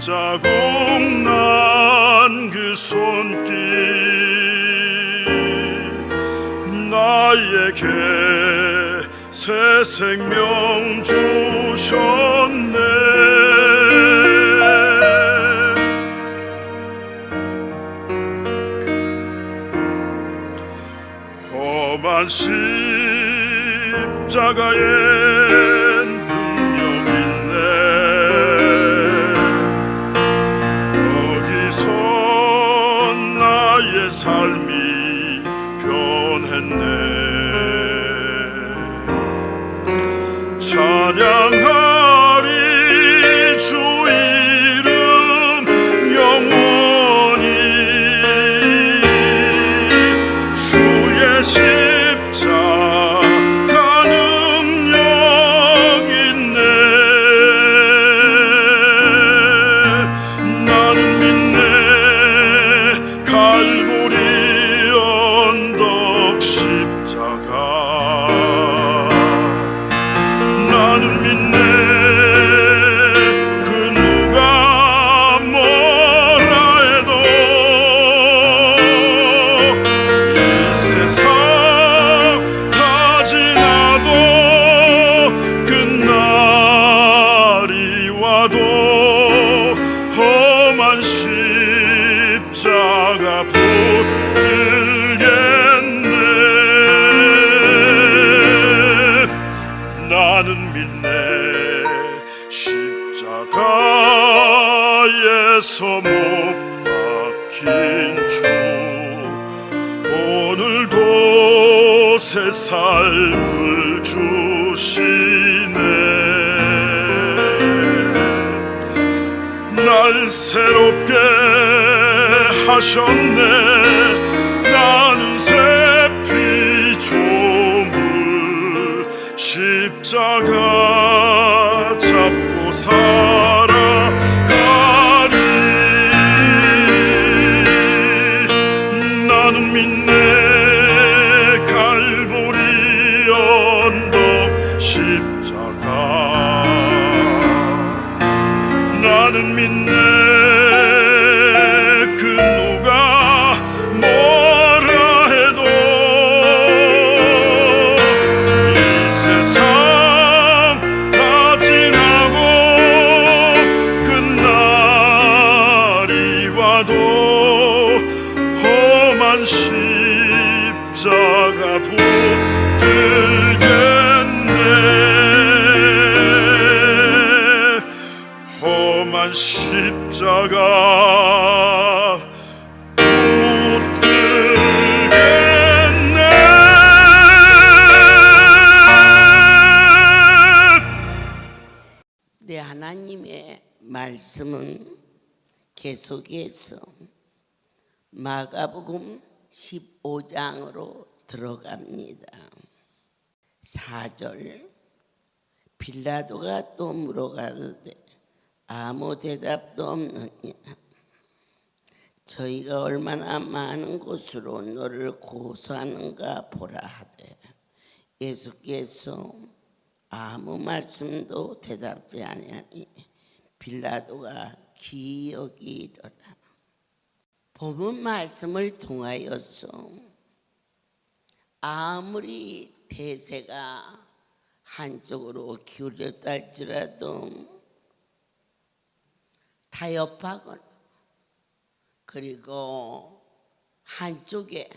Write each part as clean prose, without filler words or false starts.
자국 난 그 손길 나에게 새 생명 주셨네. 험한 십자가에 능력 있네. 거기서 나의 삶이 변했네. 찬양하리 주 이름 영원히. 주의 십자가 능력 있네. 나는 믿네. 갈보리 언덕 십자가. 나는 믿네. 그 누가 뭐라 해도 이 세상 다 지나도 끝날이 와도 험한 십자가 붙들겠네. 나는 믿네. 십자가에서 못 박힌 주 오늘도 새 삶을 주시네. 날 새롭게 하셨네. 나는 새 피조물 십자가 잡고 살아가리. 나는 믿네. 갈보리 언덕 십자가. 나는 믿네. 그 누가 뭐라 해도 이 세상 다 지나고 끝날이 와도 험한 십자가 붙들겠네. 험한 십자가 붙들겠네. 네, 하나님의 말씀은 계속해서 마가복음 15장으로 들어갑니다. 4절. 빌라도가 또 물어가로되 아무 대답도 없느냐. 저희가 얼마나 많은 곳으로 너를 고소하는가 보라 하되 예수께서 아무 말씀도 대답지 아니하니 빌라도가 기여기더라. 본문 말씀을 통하여서 아무리 대세가 한쪽으로 기울였다 할지라도 타협하거나 그리고 한쪽에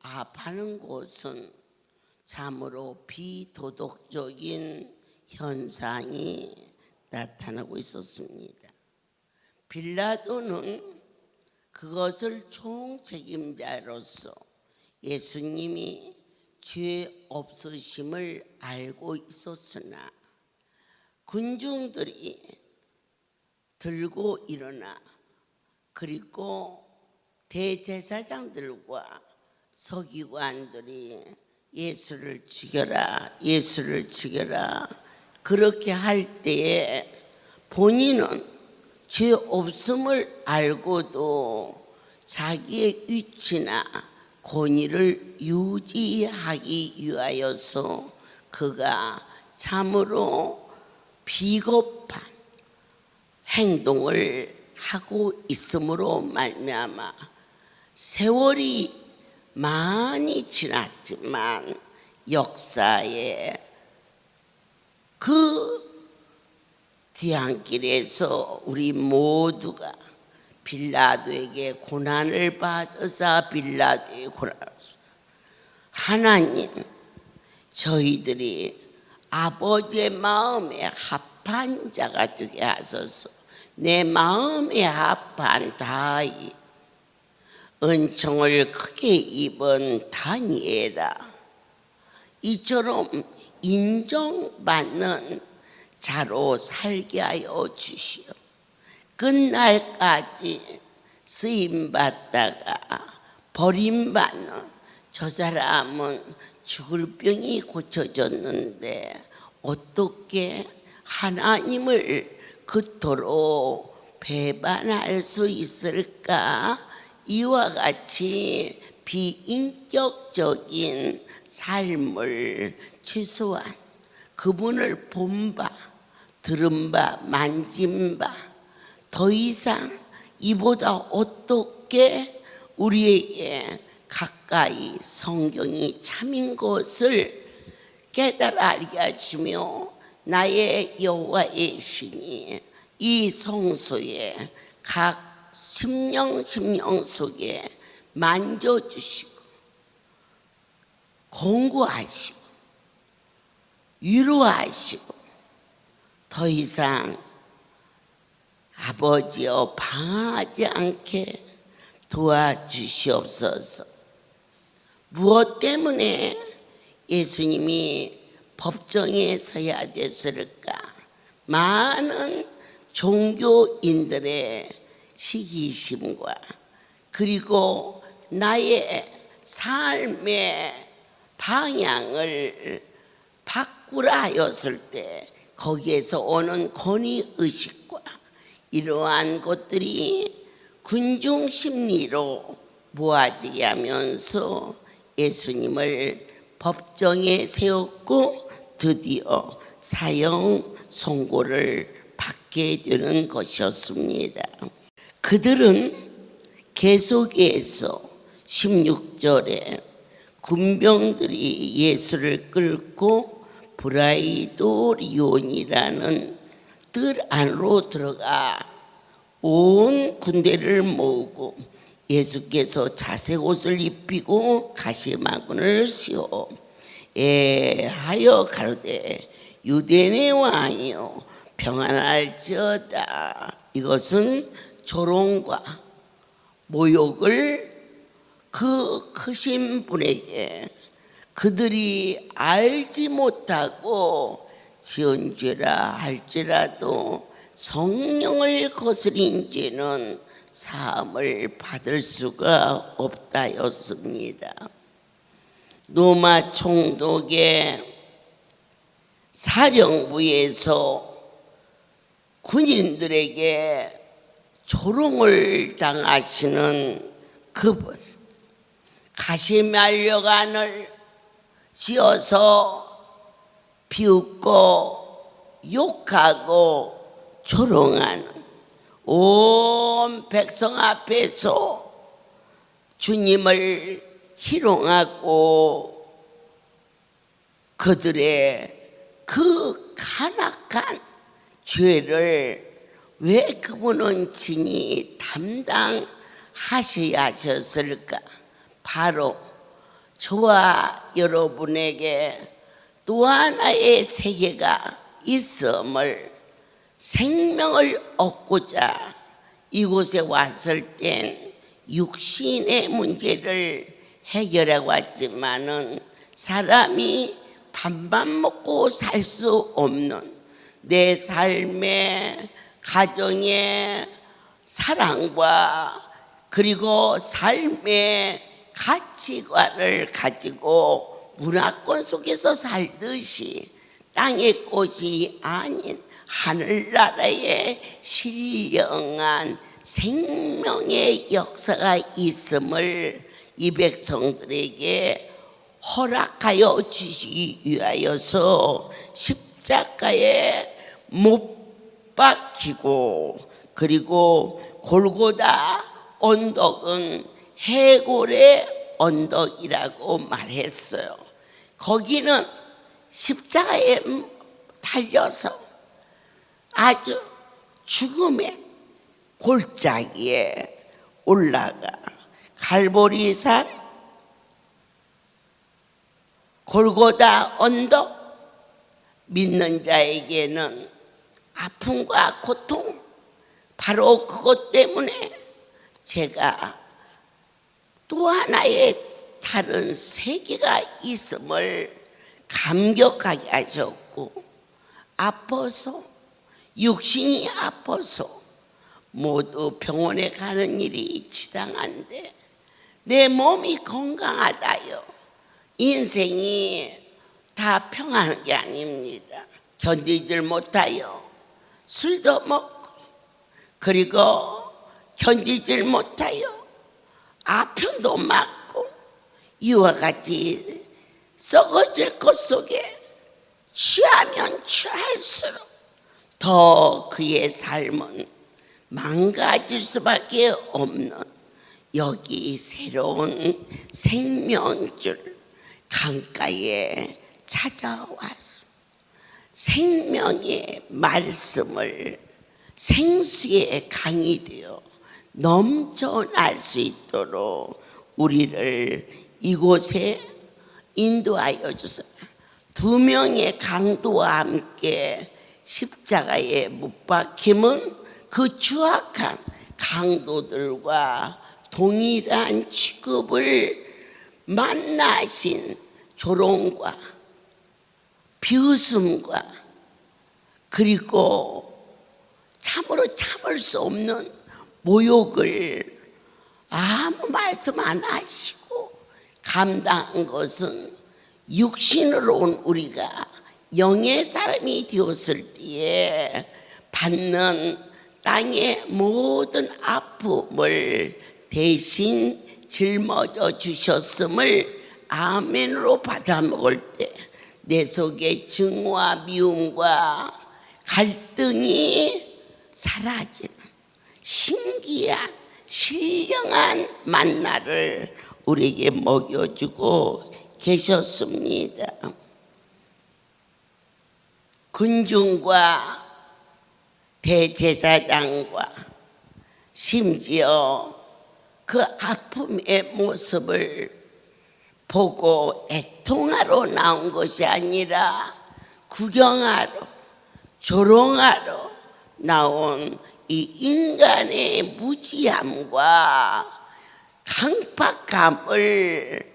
압하는 곳은 참으로 비도덕적인 현상이 나타나고 있었습니다. 빌라도는 그것을 총책임자로서 예수님이 죄 없으심을 알고 있었으나 군중들이 들고 일어나 그리고 대제사장들과 서기관들이 예수를 죽여라, 예수를 죽여라 그렇게 할 때에 본인은 죄 없음을 알고도 자기의 위치나 권위를 유지하기 위하여서 그가 참으로 비겁한 행동을 하고 있음으로 말미암아 세월이 많이 지났지만 역사에 그 뒤안길에서 우리 모두가 빌라도에게 고난을 받으사 빌라도의 고난을 하나님 저희들이 아버지의 마음에 합한 자가 되게 하소서. 내 마음에 합한 다이 은총을 크게 입은 다니엘아 이처럼 인정받는 자로 살게 하여 주시오. 끝날까지 쓰임받다가 버림받는 저 사람은 죽을 병이 고쳐졌는데 어떻게 하나님을 그토록 배반할 수 있을까? 이와 같이 비인격적인 삶을 최소한 그분을 본 바, 들은 바, 만진 바 더 이상 이보다 어떻게 우리에게 가까이 성경이 참인 것을 깨달아 알게 하시며 나의 여호와의 신이 이 성소에 각 심령 속에 만져주시고 공고하시고 위로하시고 더 이상 아버지여 방하지 않게 도와주시옵소서. 무엇 때문에 예수님이 법정에 서야 됐을까? 많은 종교인들의 시기심과 그리고 나의 삶의 방향을 바꾸라 하였을 때 거기에서 오는 권위의식과 이러한 것들이 군중심리로 모아지게 하면서 예수님을 법정에 세웠고 드디어 사형 선고를 받게 되는 것이었습니다. 그들은 계속해서 16절에 군병들이 예수를 끌고 브라이도리온이라는 뜰 안으로 들어가 온 군대를 모으고 예수께서 자색 옷을 입히고 가시마군을 씌워 애하여 가로되 유대인의 왕이여 평안할지어다. 이것은 조롱과 모욕을 그 크신 분에게 그들이 알지 못하고 지은 죄라 할지라도 성령을 거스린 죄는 사함을 받을 수가 없다였습니다. 로마 총독의 사령부에서 군인들에게 조롱을 당하시는 그분, 가시면류관을 씌어서 비웃고 욕하고 조롱하는 온 백성 앞에서 주님을 희롱하고 그들의 그 간악한 죄를 왜 그분은 친히 담당하셔야 하셨을까? 바로 저와 여러분에게 또 하나의 세계가 있음을 생명을 얻고자 이곳에 왔을 땐 육신의 문제를 해결해 왔지만은 사람이 밥만 먹고 살 수 없는 내 삶의 가정의 사랑과 그리고 삶의 가치관을 가지고 문화권 속에서 살듯이 땅의 꽃이 아닌 하늘나라의 신령한 생명의 역사가 있음을 이 백성들에게 허락하여 주시기 위하여서 십자가에 못 박히고 그리고 골고다 언덕은 해골의 언덕이라고 말했어요. 거기는 십자가에 달려서 아주 죽음의 골짜기에 올라가 갈보리산, 골고다 언덕, 믿는 자에게는 아픔과 고통, 바로 그것 때문에 제가 또 하나의 다른 세계가 있음을 감격하게 하셨고, 아파서, 육신이 아파서 모두 병원에 가는 일이 지당한데 내 몸이 건강하다요. 인생이 다 평안한 게 아닙니다. 견디질 못하여 술도 먹고, 그리고 견디질 못하여 아편도 맞고, 이와 같이 썩어질 것 속에 취하면 취할수록 더 그의 삶은 망가질 수밖에 없는, 여기 새로운 생명줄 강가에 찾아와서 생명의 말씀을 생수의 강이 되어 넘쳐날 수 있도록 우리를 이곳에 인도하여 주세요. 2명의 강도와 함께 십자가에 못 박힘은 그 추악한 강도들과 동일한 취급을 만나신 조롱과 비웃음과, 그리고 참으로 참을 수 없는 모욕을 아무 말씀 안 하시고 감당한 것은 육신으로 온 우리가 영의 사람이 되었을 때에 받는 땅의 모든 아픔을 대신 짊어져 주셨음을 아멘으로 받아 먹을 때 내 속에 증오와 미움과 갈등이 사라지는 신기한 신령한 만나를 우리에게 먹여주고 계셨습니다. 군중과 대제사장과 심지어 그 아픔의 모습을 보고 애통하러 나온 것이 아니라 구경하러, 조롱하러 나온 이 인간의 무지함과 강팍함을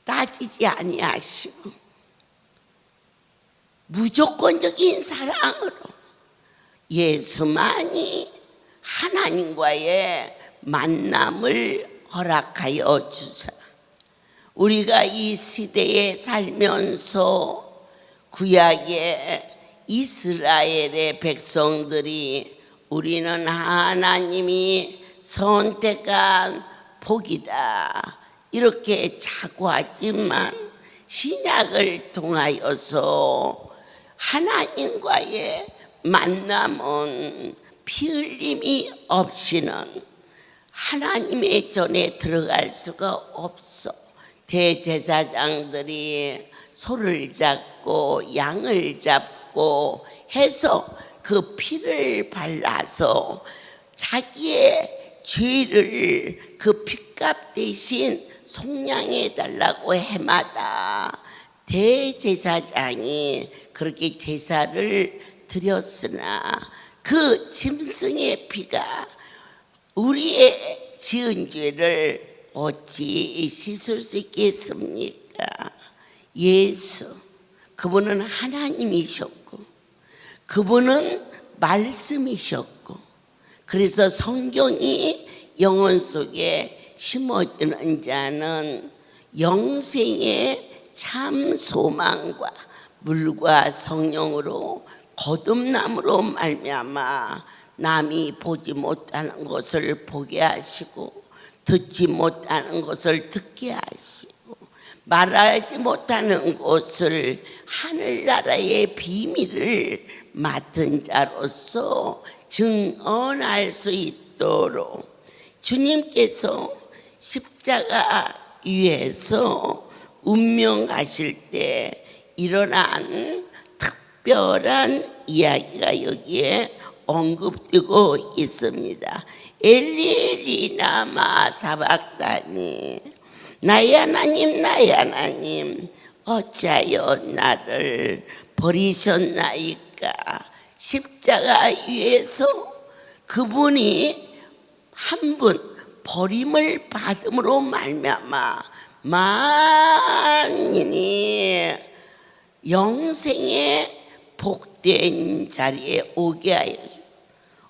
따지지 아니하시고 무조건적인 사랑으로 예수만이 하나님과의 만남을 허락하여 주사, 우리가 이 시대에 살면서 구약의 이스라엘의 백성들이 우리는 하나님이 선택한 복이다 이렇게 자고하지만, 신약을 통하여서 하나님과의 만남은 피 흘림이 없이는 하나님의 전에 들어갈 수가 없어. 대제사장들이 소를 잡고 양을 잡고 해서 그 피를 발라서 자기의 죄를 그 핏값 대신 속량해 달라고 해마다 대제사장이 그렇게 제사를 드렸으나 그 짐승의 피가 우리의 지은 죄를 어찌 씻을 수 있겠습니까? 예수, 그분은 하나님이셨고 그분은 말씀이셨고, 그래서 성경이 영혼 속에 심어지는 자는 영생의 참 소망과 물과 성령으로 거듭남으로 말미암아 남이 보지 못하는 것을 보게 하시고, 듣지 못하는 것을 듣게 하시고, 말하지 못하는 것을 하늘나라의 비밀을 맡은 자로서 증언할 수 있도록 주님께서 십자가 위에서 운명 가실 때 일어난 특별한 이야기가 여기에 언급되고 있습니다. 엘리 라마 사박다니, 나의 하나님 나의 하나님 어찌하여 나를 버리셨나이까. 십자가 위에서 그분이 한 분 버림을 받음으로 말미암아 만인이 영생의 복된 자리에 오게 하였습니다.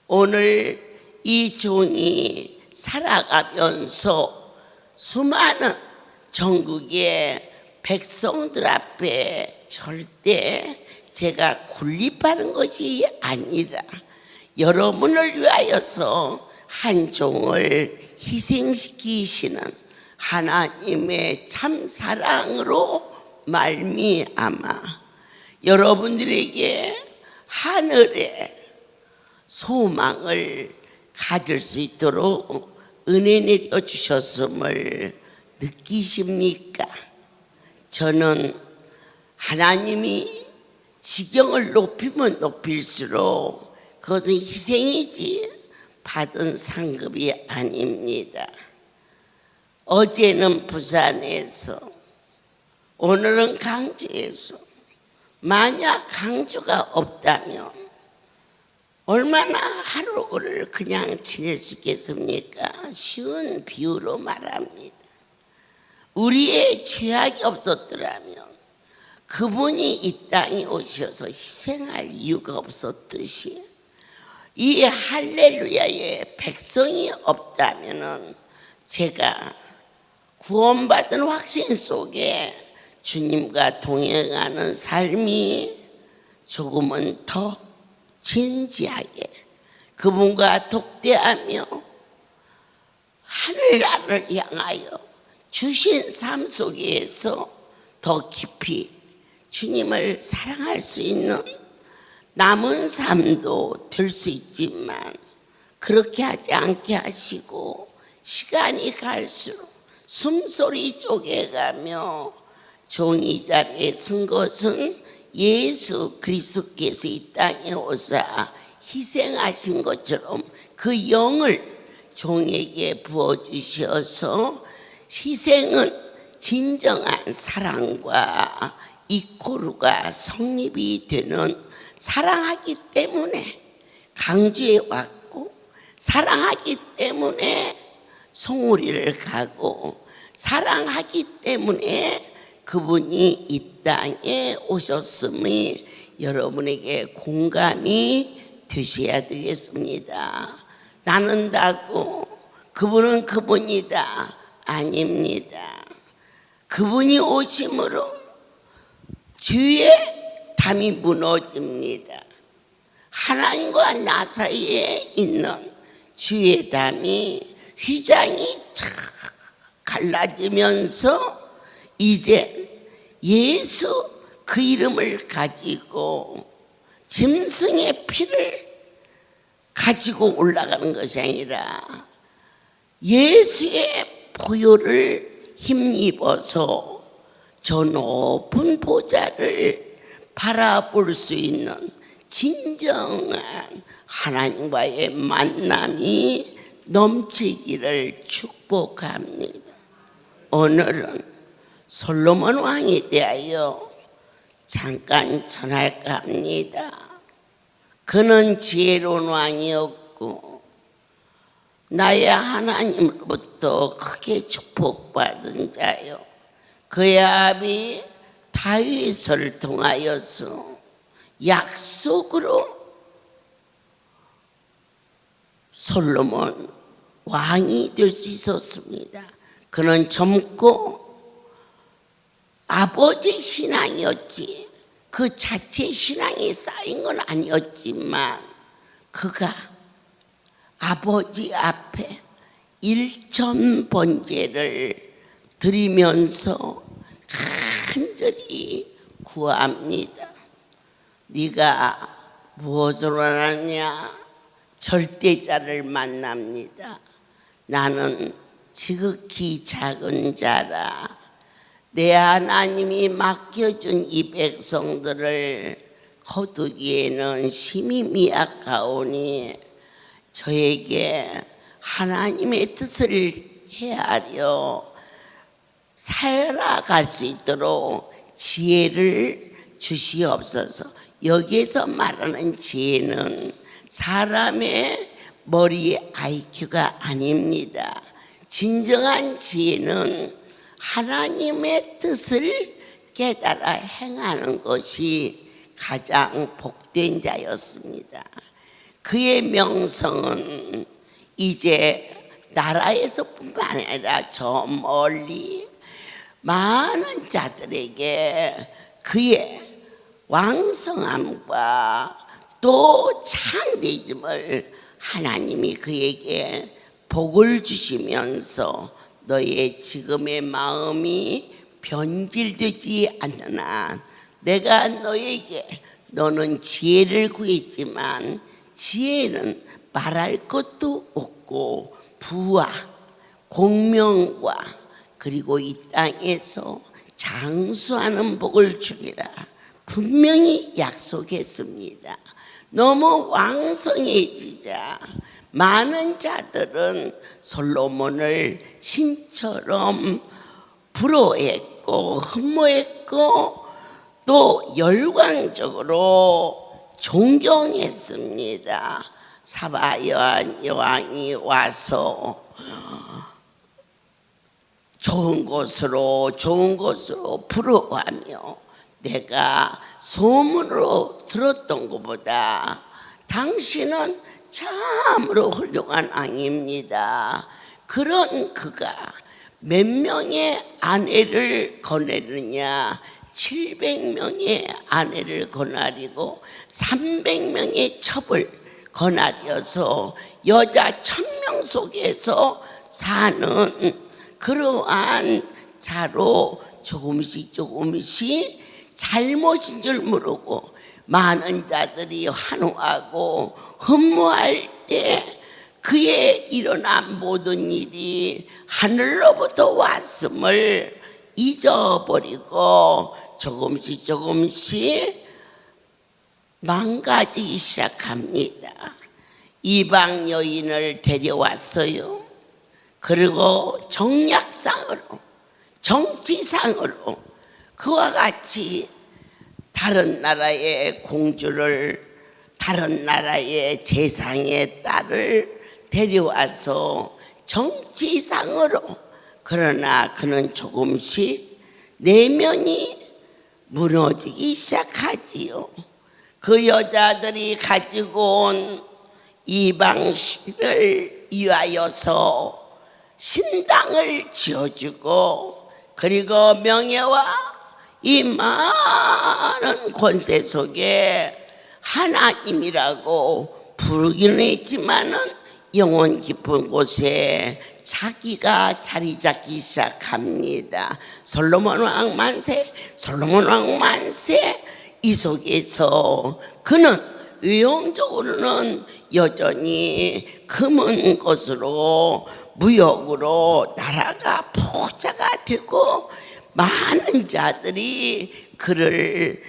오늘 이 종이 살아가면서 수많은 전국의 백성들 앞에 절대 제가 군립하는 것이 아니라 여러분을 위하여서 한 종을 희생시키시는 하나님의 참 사랑으로 말미암아 여러분들에게 하늘의 소망을 가질 수 있도록 은혜 내려 주셨음을 느끼십니까? 저는 하나님이 지경을 높이면 높일수록 그것은 희생이지 받은 상급이 아닙니다. 어제는 부산에서, 오늘은 강주에서, 만약 강주가 없다면 얼마나 하루를 그냥 지낼 수 있겠습니까? 쉬운 비유로 말합니다. 우리의 죄악이 없었더라면 그분이 이 땅에 오셔서 희생할 이유가 없었듯이 이 할렐루야의 백성이 없다면 제가 구원받은 확신 속에 주님과 동행하는 삶이 조금은 더 진지하게 그분과 독대하며 하늘나라를 향하여 주신 삶 속에서 더 깊이 주님을 사랑할 수 있는 남은 삶도 될 수 있지만 그렇게 하지 않게 하시고 시간이 갈수록 숨소리 쪼개가며 종이 자리에 선 것은 예수 그리스도께서 이 땅에 오사 희생하신 것처럼 그 영을 종에게 부어주셔서 희생은 진정한 사랑과 이코르가 성립이 되는, 사랑하기 때문에 강주에 왔고 사랑하기 때문에 송우리를 가고 사랑하기 때문에 그분이 이 땅에 오셨음이 여러분에게 공감이 되셔야 되겠습니다. 나는다고 그분은 그분이다, 아닙니다. 그분이 오심으로 주의 담이 무너집니다. 하나님과 나 사이에 있는 주의 담이 휘장이 쫙 갈라지면서 이제 예수 그 이름을 가지고 짐승의 피를 가지고 올라가는 것이 아니라 예수의 보혈을 힘입어서 저 높은 보좌를 바라볼 수 있는 진정한 하나님과의 만남이 넘치기를 축복합니다. 오늘은 솔로몬 왕에 대하여 잠깐 전할까 합니다. 그는 지혜로운 왕이었고 나의 하나님으로부터 크게 축복받은 자요, 그의 아비 다윗을 통하여서 약속으로 솔로몬 왕이 될 수 있었습니다. 그는 젊고 아버지 신앙이었지 그 자체 신앙이 쌓인 건 아니었지만 그가 아버지 앞에 일천 번제를 드리면서 간절히 구합니다. 네가 무엇으로 하느냐? 절대자를 만납니다. 나는 지극히 작은 자라. 내 하나님이 맡겨준 이 백성들을 거두기에는 심히 미약하오니 저에게 하나님의 뜻을 헤아려 살아갈 수 있도록 지혜를 주시옵소서. 여기에서 말하는 지혜는 사람의 머리 IQ가 아닙니다. 진정한 지혜는 하나님의 뜻을 깨달아 행하는 것이 가장 복된 자였습니다. 그의 명성은 이제 나라에서뿐만 아니라 저 멀리 많은 자들에게 그의 왕성함과 또 창대심을 하나님이 그에게 복을 주시면서 너의 지금의 마음이 변질되지 않느나 내가 너에게 너는 지혜를 구했지만 지혜는 말할 것도 없고 부와 공명과 그리고 이 땅에서 장수하는 복을 주리라 분명히 약속했습니다. 너무 왕성해지자 많은 자들은 솔로몬을 신처럼 부러워했고 흠모했고 또 열광적으로 존경했습니다. 사바 여왕이 와서 좋은 곳으로 부러워하며 내가 소문으로 들었던 것보다 당신은 참으로 훌륭한 왕입니다. 그런 그가 몇 명의 아내를 거느느냐? 700명의 아내를 거느리고 300명의 첩을 거느려서 여자 1000명 속에서 사는 그러한 자로 조금씩 잘못인 줄 모르고 많은 자들이 환호하고 흠모할 때 그의 일어난 모든 일이 하늘로부터 왔음을 잊어버리고 조금씩 망가지기 시작합니다. 이방 여인을 데려왔어요. 그리고 정략상으로 정치상으로 그와 같이 다른 나라의 공주를 다른 나라의 재상의 딸을 데려와서 정치상으로 그러나 그는 조금씩 내면이 무너지기 시작하지요. 그 여자들이 가지고 온 이방신을 위하여서 신당을 지어주고 그리고 명예와 이 많은 권세 속에 하나님이라고 부르기는 했지만은 영혼 깊은 곳에 자기가 자리 잡기 시작합니다. 솔로몬 왕 만세 이 속에서 그는 외형적으로는 여전히 금은 것으로 무역으로 나라가 부자가 되고 많은 자들이 그를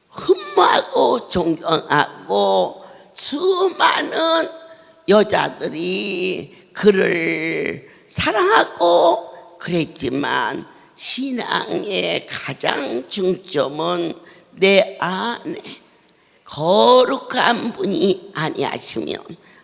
흠모하고 존경하고 수많은 여자들이 그를 사랑하고 그랬지만 신앙의 가장 중점은 내 안에 거룩한 분이 아니하시면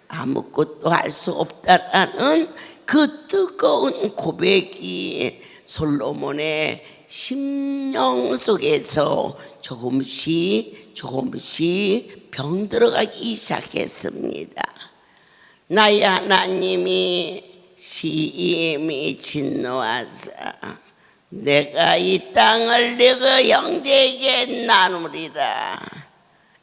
아무것도 할 수 없다라는 그 뜨거운 고백이 솔로몬의 심령 속에서 조금씩 병들어가기 시작했습니다. 나의 하나님이 심히 진노하사 내가 이 땅을 네가 형제에게 나누리라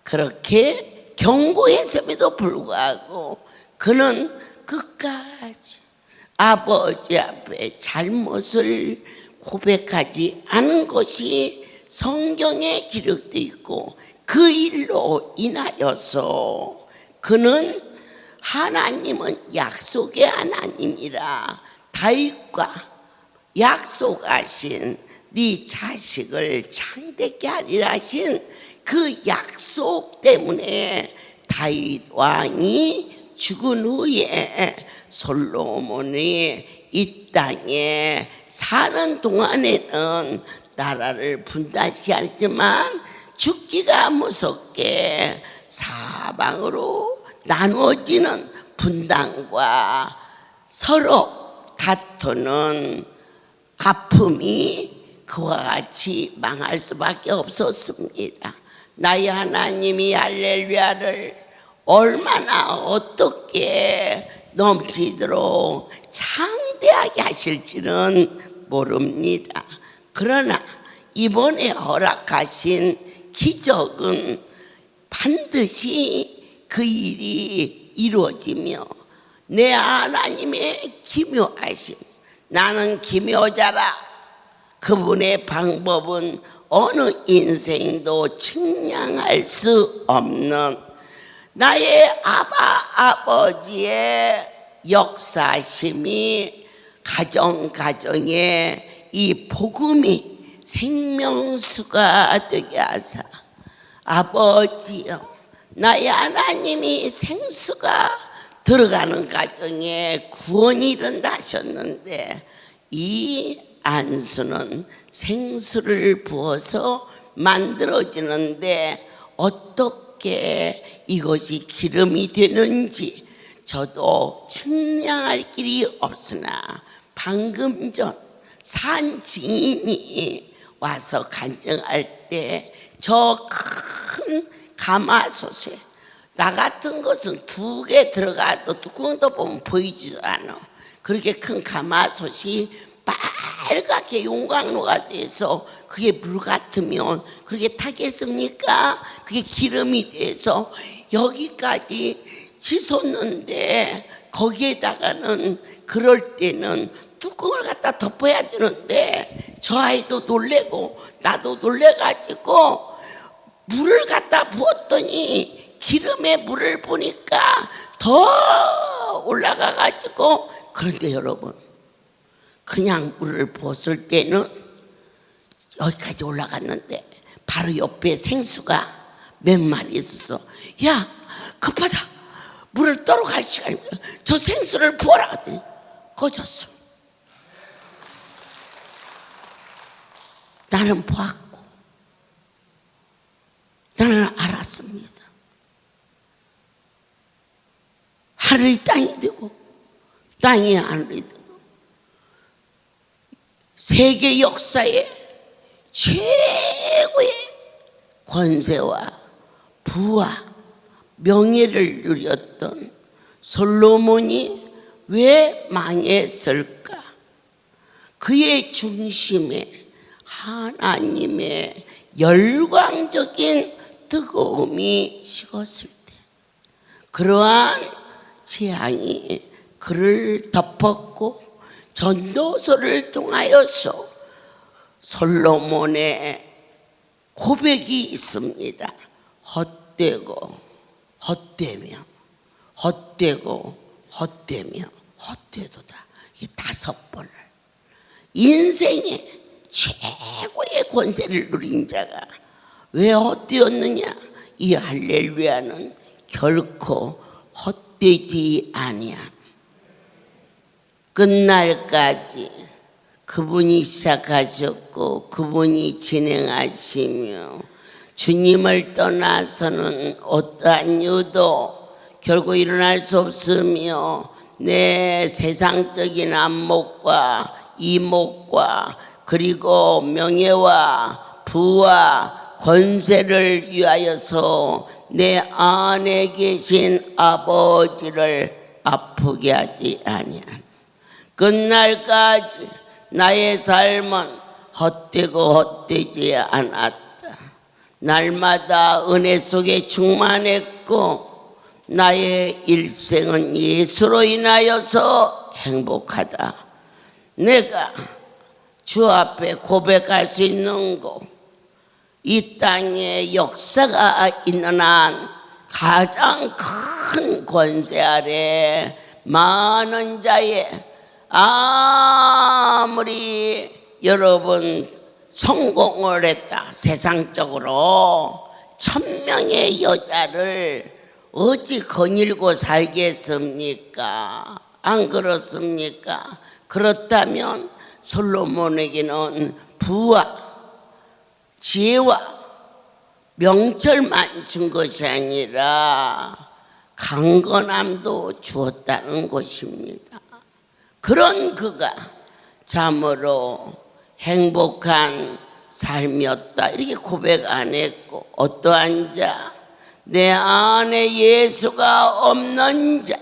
그렇게 경고했음에도 불구하고 그는 끝까지 아버지 앞에 잘못을 고백하지 않은 것이 성경에 기록되어 있고 그 일로 인하여서 그는 하나님은 약속의 하나님이라 다윗과 약속하신 네 자식을 창대케 하리라 하신 그 약속 때문에 다윗 왕이 죽은 후에 솔로몬이 이 땅에 사는 동안에는 나라를 분단케 하지만 죽기가 무섭게 사방으로 나누어지는 분단과 서로 다투는 아픔이 그와 같이 망할 수밖에 없었습니다. 나의 하나님이 할렐루야를 얼마나 어떻게 넘치도록 창대하게 하실지는 모릅니다. 그러나 이번에 허락하신 기적은 반드시 그 일이 이루어지며 내 하나님의 기묘하심, 나는 기묘자라. 그분의 방법은 어느 인생도 측량할 수 없는 나의 아버지의 역사심이 가정에 이 복음이 생명수가 되게 하사 아버지여 나의 하나님이 생수가 들어가는 가정에 구원이 이른다 하셨는데 이 안수는 생수를 부어서 만들어지는데 어떻게 이것이 기름이 되는지 저도 측량할 길이 없으나 방금 전 산 증인이 와서 간증할 때 저 큰 가마솥에 나 같은 것은 2개 들어가도 뚜껑도 보면 보이지도 않아. 그렇게 큰 가마솥이 빨갛게 용광로가 돼서 그게 물 같으면 그렇게 타겠습니까? 그게 기름이 돼서 여기까지 치솟는데 거기에다가는 그럴 때는 뚜껑을 갖다 덮어야 되는데 저 아이도 놀래고 나도 놀래가지고 물을 갖다 부었더니 기름에 물을 부니까 더 올라가가지고 그런데 여러분 그냥 물을 부었을 때는 여기까지 올라갔는데 바로 옆에 생수가 몇 마리 있었어. 야 급하다 물을 떠러 갈 시간이야. 저 생수를 부어라 했더니 꺼졌어. 나는 보았고 나는 알았습니다. 하늘이 땅이 되고 땅이 하늘이 되고 세계 역사의 최고의 권세와 부와 명예를 누렸던 솔로몬이 왜 망했을까? 그의 중심에 하나님의 열광적인 뜨거움이 식었을 때 그러한 재앙이 그를 덮었고 전도서를 통하여서 솔로몬의 고백이 있습니다. 헛되고 헛되며 헛되고 헛되며 헛되도다. 이 5번을 인생의 최고의 권세를 누린 자가 왜 헛되었느냐? 이 할렐루야는 결코 헛되지 아니함. 끝날까지 그분이 시작하셨고 그분이 진행하시며 주님을 떠나서는 어떠한 이유도 결국 일어날 수 없으며 내 세상적인 안목과 이목과 그리고 명예와 부와 권세를 위하여서 내 안에 계신 아버지를 아프게 하지 아니하는 끝날까지 나의 삶은 헛되고 헛되지 않았다. 날마다 은혜 속에 충만했고 나의 일생은 예수로 인하여서 행복하다. 내가 주 앞에 고백할 수 있는 곳 이 땅에 역사가 있는 한 가장 큰 권세 아래 많은 자의, 아무리 여러분 성공을 했다 세상적으로 1000명의 여자를 어찌 거닐고 살겠습니까? 안 그렇습니까? 그렇다면 솔로몬에게는 부와 지혜와 명철만 준 것이 아니라 강건함도 주었다는 것입니다. 그런 그가 참으로 행복한 삶이었다 이렇게 고백 안 했고, 어떠한 자? 내 안에 예수가 없는 자,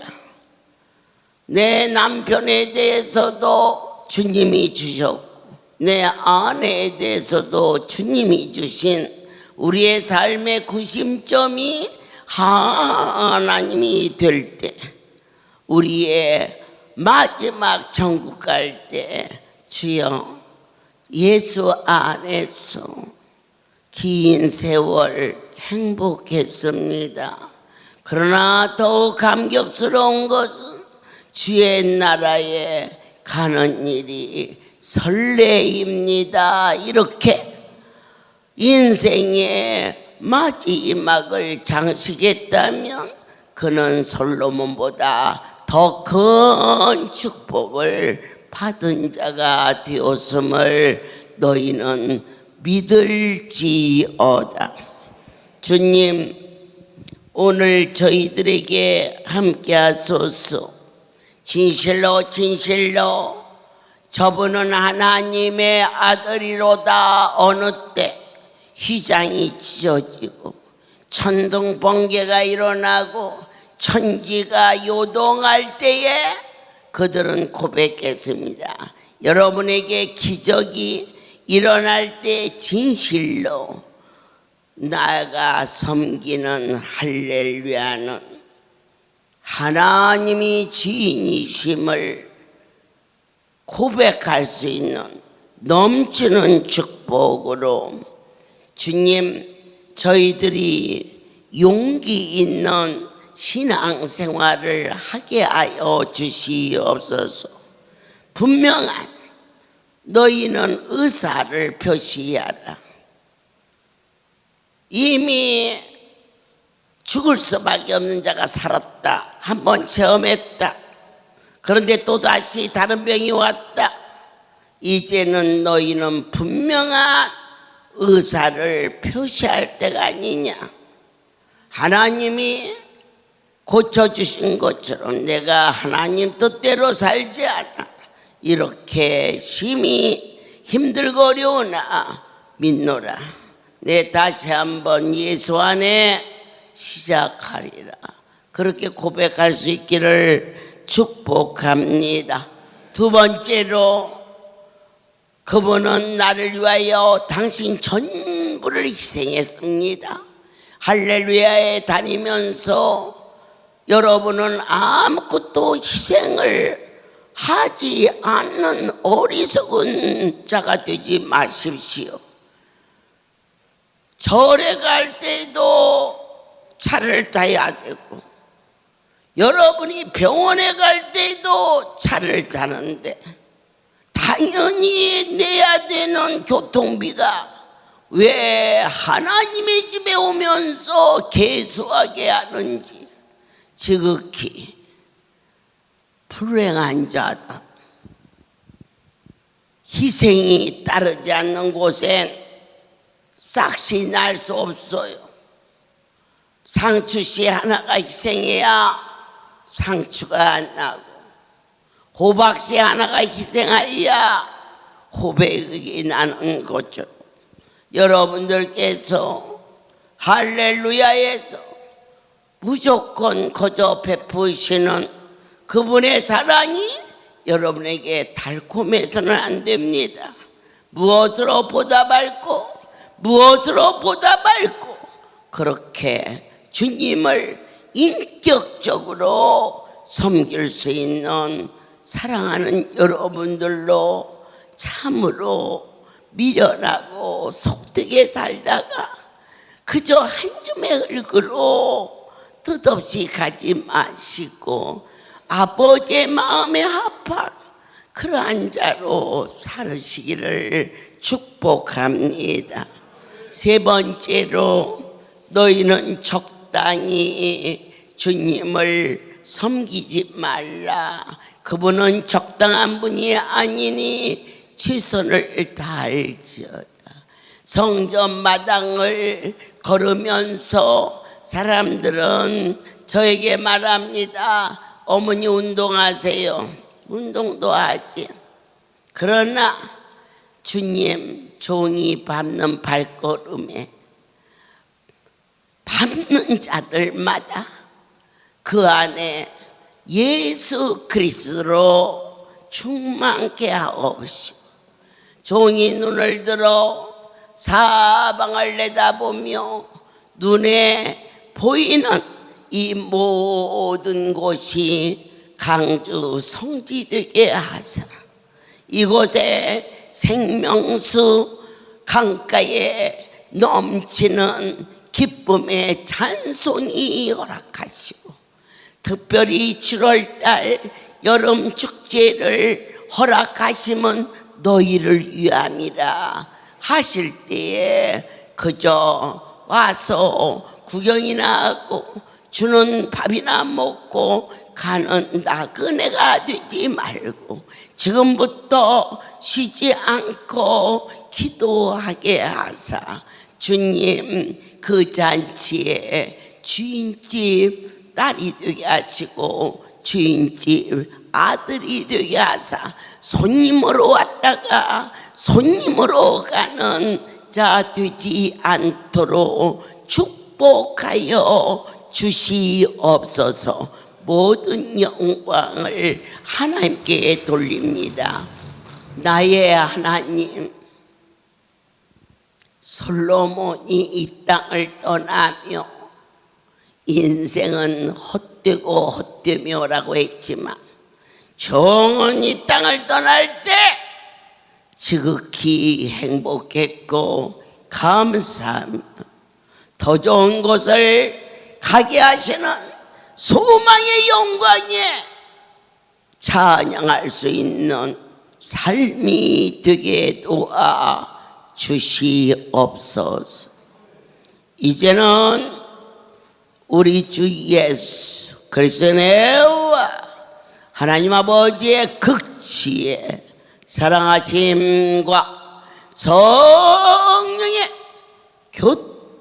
내 남편에 대해서도 주님이 주셨고 내 아내에 대해서도 주님이 주신 우리의 삶의 구심점이 하나님이 될 때, 우리의 마지막 천국 갈 때 주여 예수 안에서 긴 세월 행복했습니다. 그러나 더욱 감격스러운 것은 주의 나라에 가는 일이 설레입니다. 이렇게 인생의 마지막을 장식했다면 그는 솔로몬보다 더 큰 축복을 받은 자가 되었음을 너희는 믿을지어다. 주님, 오늘 저희들에게 함께 하소서. 진실로 진실로 저분은 하나님의 아들이로다. 어느 때 휘장이 찢어지고 천둥 번개가 일어나고 천지가 요동할 때에 그들은 고백했습니다. 여러분에게 기적이 일어날 때 진실로 나가 섬기는 할렐루야는 하나님이 주인이심을 고백할 수 있는 넘치는 축복으로 주님, 저희들이 용기 있는 신앙생활을 하게 하여 주시옵소서. 분명한 너희는 의사를 표시하라. 이미 죽을 수밖에 없는 자가 살았다. 한번 체험했다. 그런데 또다시 다른 병이 왔다. 이제는 너희는 분명한 의사를 표시할 때가 아니냐. 하나님이 고쳐주신 것처럼 내가 하나님 뜻대로 살지 않아. 이렇게 심히 힘들고 어려우나 믿노라. 내 다시 한번 예수 안에 시작하리라. 그렇게 고백할 수 있기를 축복합니다. 두 번째로, 그분은 나를 위하여 당신 전부를 희생했습니다. 할렐루야에 다니면서 여러분은 아무것도 희생을 하지 않는 어리석은 자가 되지 마십시오. 절에 갈 때도 차를 타야 되고, 여러분이 병원에 갈 때도 차를 타는데 당연히 내야 되는 교통비가 왜 하나님의 집에 오면서 개수하게 하는지 지극히 불행한 자다. 희생이 따르지 않는 곳엔 싹시 날 수 없어요. 상추씨 하나가 희생해야 상추가 안 나고, 호박씨 하나가 희생해야 호박이 나는 것처럼 여러분들께서 할렐루야에서 무조건 거저 베푸시는 그분의 사랑이 여러분에게 달콤해서는 안 됩니다. 무엇으로 보답할고 무엇으로 보답할고 그렇게 주님을 인격적으로 섬길 수 있는 사랑하는 여러분들로 참으로 미련하고 속되게 살다가 그저 한 줌의 얼굴로 뜻없이 가지 마시고 아버지의 마음에 합한 그러한 자로 살으시기를 축복합니다. 세 번째로 너희는 적당히 주님을 섬기지 말라. 그분은 적당한 분이 아니니 최선을 다할지어다. 성전 마당을 걸으면서 사람들은 저에게 말합니다. 어머니 운동하세요. 운동도 하지. 그러나 주님 종이 밟는 발걸음에 밟는 자들마다 그 안에 예수 그리스도로 충만케 하옵시고 종이 눈을 들어 사방을 내다보며 눈에 보이는 이 모든 곳이 강주 성지되게 하사 이곳에 생명수 강가에 넘치는 기쁨의 찬송이 허락하시고 특별히 7월달 여름 축제를 허락하시면 너희를 위함이라 하실 때에 그저 와서 구경이나 하고 주는 밥이나 먹고 가는 나그네가 되지 말고 지금부터 쉬지 않고 기도하게 하사 주님 그 잔치에 주인집 딸이 되게 하시고 주인집 아들이 되게 하사 손님으로 왔다가 손님으로 가는 자 되지 않도록 축복하여 주시옵소서. 모든 영광을 하나님께 돌립니다. 나의 하나님, 솔로몬이 이 땅을 떠나며 인생은 헛되고 헛되며라고 했지만 종은 이 땅을 떠날 때 지극히 행복했고 감사합니다. 더 좋은 곳을 가게 하시는 소망의 영광에 찬양할 수 있는 삶이 되게 도와 주시옵소서. 이제는 우리 주 예수 그리스도의 은혜와 하나님 아버지의 극치에 사랑하심과 성령의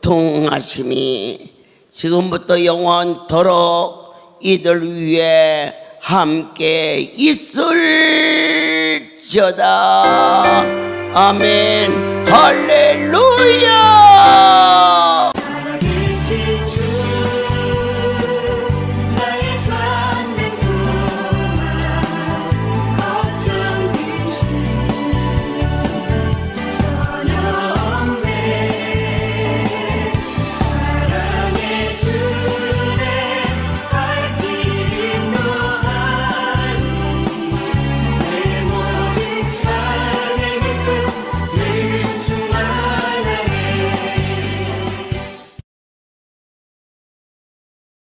교통하심이 지금부터 영원토록 이들 위해 함께 있을지어다. 아멘. 할렐루야.